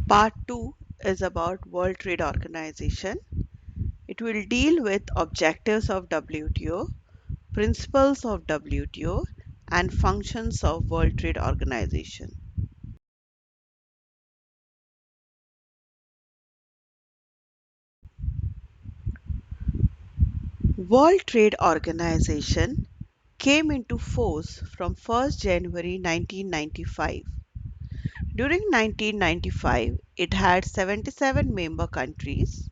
Part 2 is about World Trade Organization. It will deal with objectives of WTO, principles of WTO, and functions of World Trade Organization. World Trade Organization came into force from 1st January 1995. During 1995, it had 77 member countries,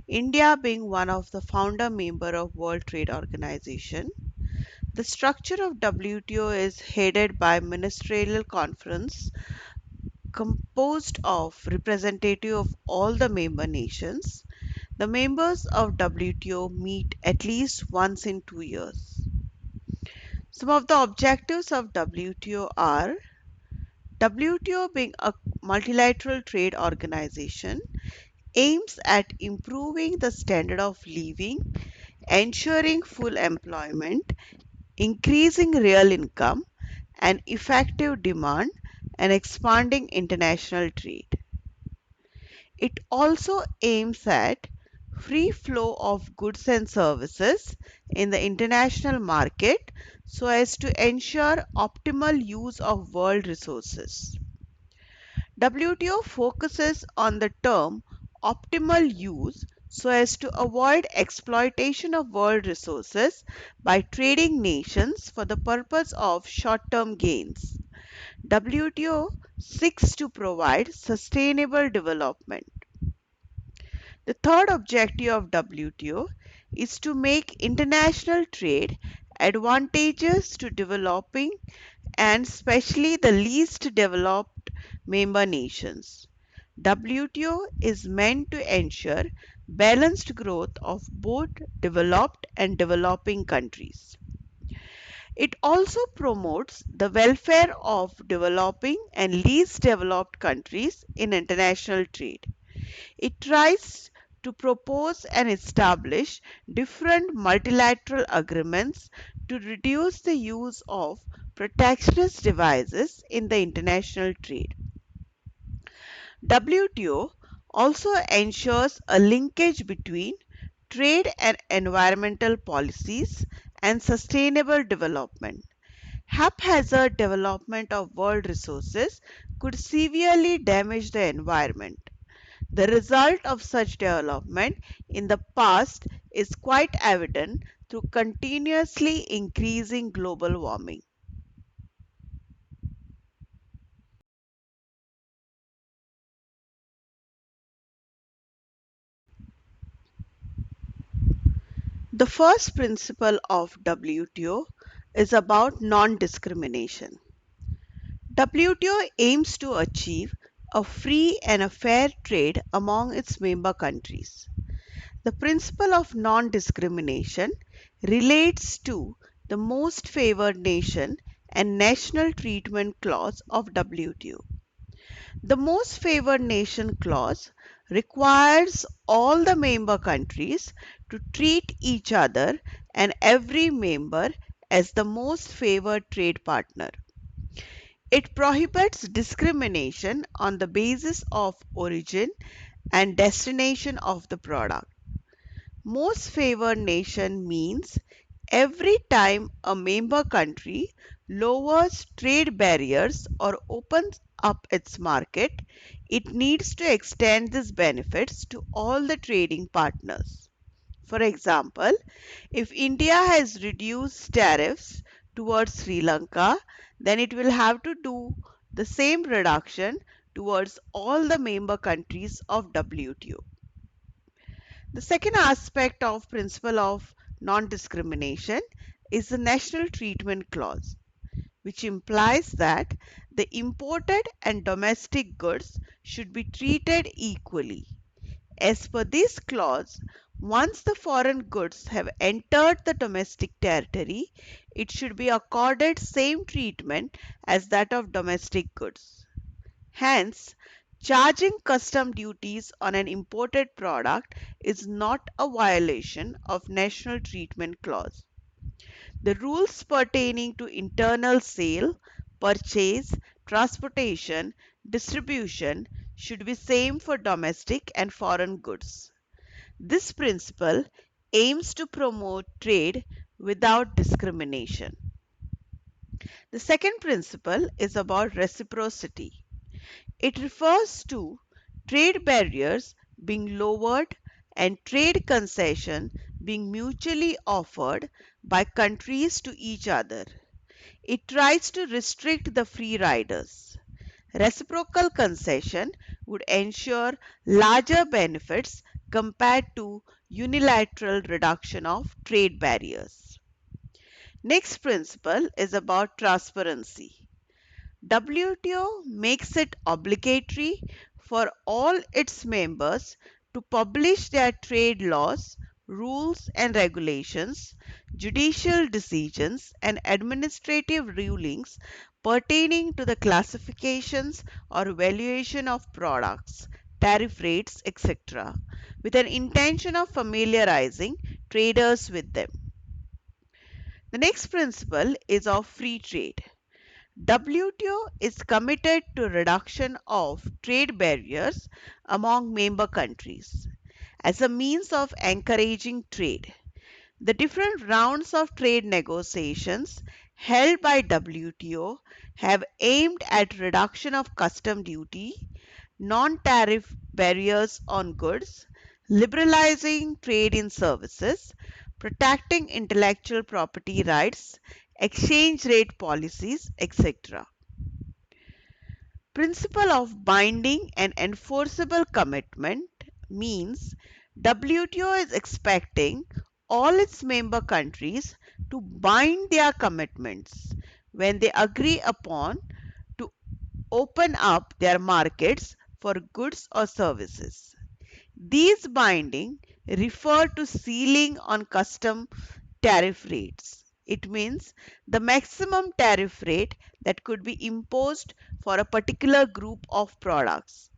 India being one of the founder member of World Trade Organization. The structure of WTO is headed by ministerial conference composed of representative of all the member nations. The members of WTO meet at least once in 2 years. Some of the objectives of WTO are WTO being a multilateral trade organization aims at improving the standard of living, ensuring full employment, increasing real income and effective demand and expanding international trade. It also aims at free flow of goods and services in the international market so as to ensure optimal use of world resources. WTO focuses on the term optimal use so as to avoid exploitation of world resources by trading nations for the purpose of short-term gains. WTO seeks to provide sustainable development. The third objective of WTO is to make international trade advantageous to developing and especially the least developed member nations. WTO is meant to ensure balanced growth of both developed and developing countries. It also promotes the welfare of developing and least developed countries in international trade. It tries to propose and establish different multilateral agreements to reduce the use of protectionist devices in the international trade. WTO also ensures a linkage between trade and environmental policies and sustainable development. Haphazard development of world resources could severely damage the environment. The result of such development in the past is quite evident through continuously increasing global warming. The first principle of WTO is about non-discrimination. WTO aims to achieve a free and a fair trade among its member countries. The principle of non-discrimination relates to the most favored nation and national treatment clause of WTO. The most favored nation clause requires all the member countries to treat each other and every member as the most favored trade partner. It prohibits discrimination on the basis of origin and destination of the product. Most favored nation means every time a member country lowers trade barriers or opens up its market, it needs to extend these benefits to all the trading partners. For example, if India has reduced tariffs towards Sri Lanka, then it will have to do the same reduction towards all the member countries of WTO. The second aspect of principle of non-discrimination is the national treatment clause, which implies that the imported and domestic goods should be treated equally. As per this clause, once the foreign goods have entered the domestic territory, it should be accorded same treatment as that of domestic goods. Hence, charging custom duties on an imported product is not a violation of national treatment clause. The rules pertaining to internal sale, purchase, transportation, distribution, should be same for domestic and foreign goods. This principle aims to promote trade without discrimination. The second principle is about reciprocity. It refers to trade barriers being lowered and trade concession being mutually offered by countries to each other. It tries to restrict the free riders. Reciprocal concession would ensure larger benefits compared to unilateral reduction of trade barriers. Next principle is about transparency. WTO makes it obligatory for all its members to publish their trade laws, rules and regulations, judicial decisions and administrative rulings pertaining to the classifications or valuation of products, tariff rates, etc., with an intention of familiarizing traders with them. The next principle is of free trade. WTO is committed to reduction of trade barriers among member countries as a means of encouraging trade. The different rounds of trade negotiations held by WTO have aimed at reduction of custom duty, non-tariff barriers on goods, liberalizing trade in services, protecting intellectual property rights, exchange rate policies, etc. Principle of binding and enforceable commitment means WTO is expecting all its member countries to bind their commitments when they agree upon to open up their markets for goods or services. These binding refer to ceiling on custom tariff rates. It means the maximum tariff rate that could be imposed for a particular group of products.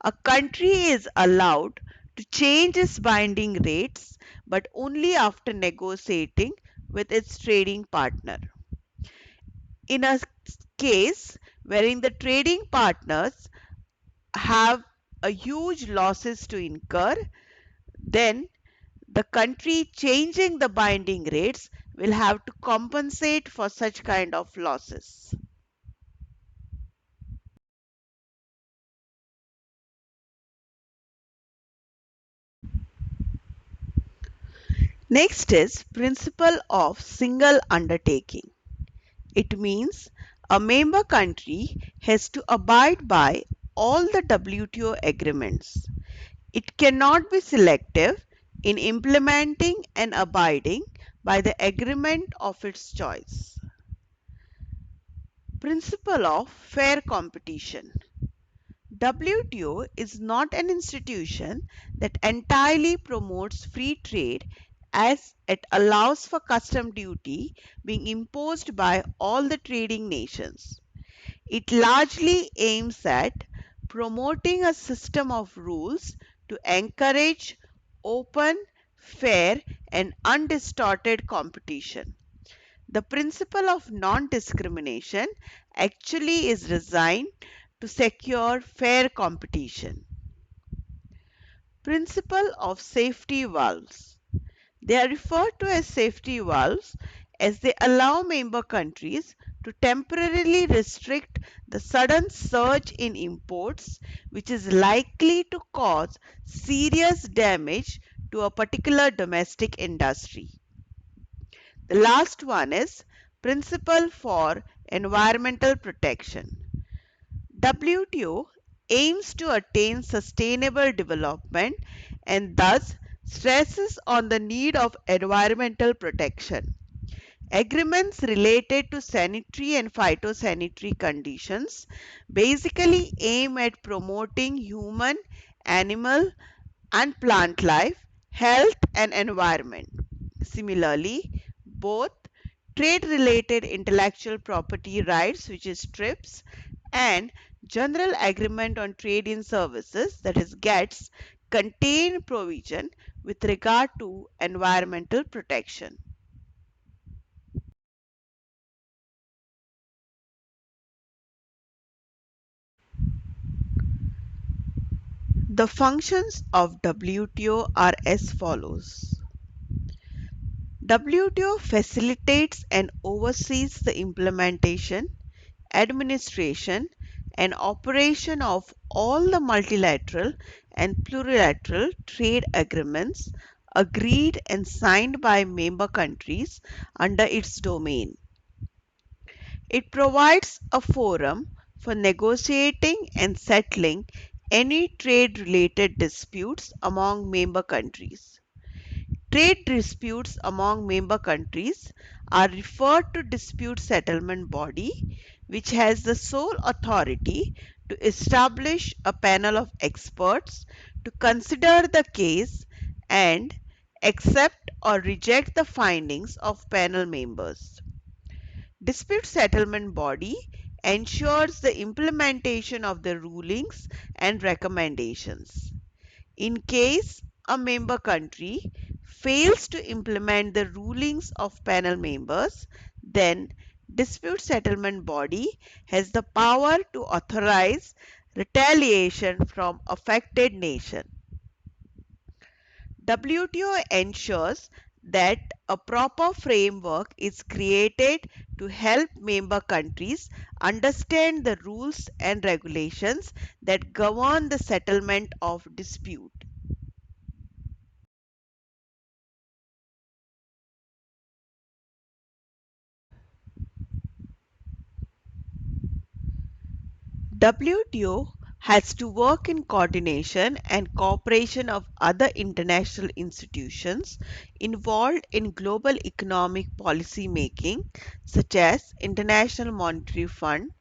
A country is allowed to change its binding rates, but only after negotiating with its trading partner. In a case wherein the trading partners have a huge losses to incur, then the country changing the binding rates will have to compensate for such kind of losses. Next is principle of single undertaking. It means a member country has to abide by all the WTO agreements. It cannot be selective in implementing and abiding by the agreement of its choice. Principle of fair competition. WTO is not an institution that entirely promotes free trade as it allows for custom duty being imposed by all the trading nations. It largely aims at promoting a system of rules to encourage open, fair, and undistorted competition. The principle of non discrimination actually is designed to secure fair competition. Principle of safety valves. They are referred to as safety valves as they allow member countries to temporarily restrict the sudden surge in imports which is likely to cause serious damage to a particular domestic industry. The last one is principle for environmental protection. WTO aims to attain sustainable development and thus stresses on the need of environmental protection. Agreements related to sanitary and phytosanitary conditions basically aim at promoting human, animal, and plant life, health, and environment. Similarly, both trade related intellectual property rights, which is TRIPS, and General Agreement on Trade in Services, that is GATS, contain provision with regard to environmental protection. The functions of WTO are as follows. WTO facilitates and oversees the implementation, administration, and operation of all the multilateral and plurilateral trade agreements agreed and signed by member countries under its domain. It provides a forum for negotiating and settling any trade related disputes among member countries. Trade disputes among member countries are referred to dispute settlement body, which has the sole authority to establish a panel of experts to consider the case and accept or reject the findings of panel members. Dispute settlement body ensures the implementation of the rulings and recommendations. In case a member country fails to implement the rulings of panel members, then dispute settlement body has the power to authorize retaliation from affected nation. WTO ensures that a proper framework is created to help member countries understand the rules and regulations that govern the settlement of dispute. WTO has to work in coordination and cooperation of other international institutions involved in global economic policy making such as International Monetary Fund,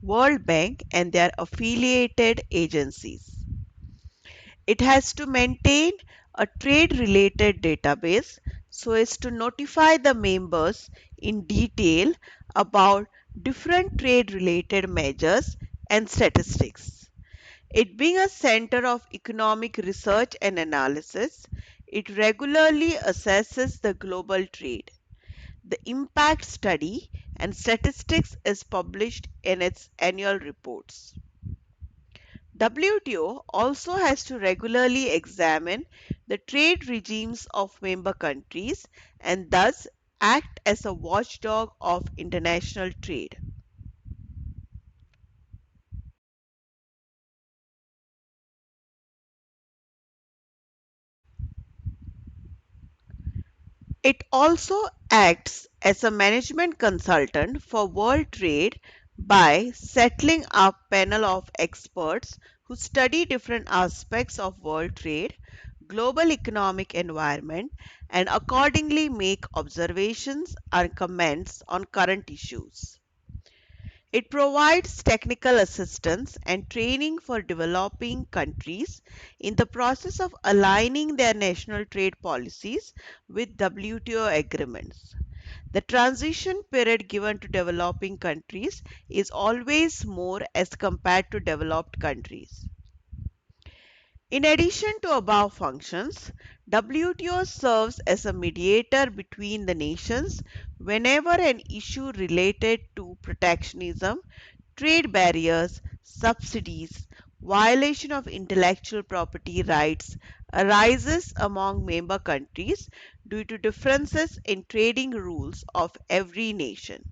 World Bank and their affiliated agencies. It has to maintain a trade related database so as to notify the members in detail about different trade related measures and statistics. It being a center of economic research and analysis, it regularly assesses the global trade. The impact study and statistics is published in its annual reports. WTO also has to regularly examine the trade regimes of member countries and thus act as a watchdog of international trade. It also acts as a management consultant for world trade by settling a panel of experts who study different aspects of world trade, global economic environment, and accordingly make observations and comments on current issues. It provides technical assistance and training for developing countries in the process of aligning their national trade policies with WTO agreements. The transition period given to developing countries is always more as compared to developed countries. In addition to above functions, WTO serves as a mediator between the nations whenever an issue related to protectionism, trade barriers, subsidies, violation of intellectual property rights arises among member countries due to differences in trading rules of every nation.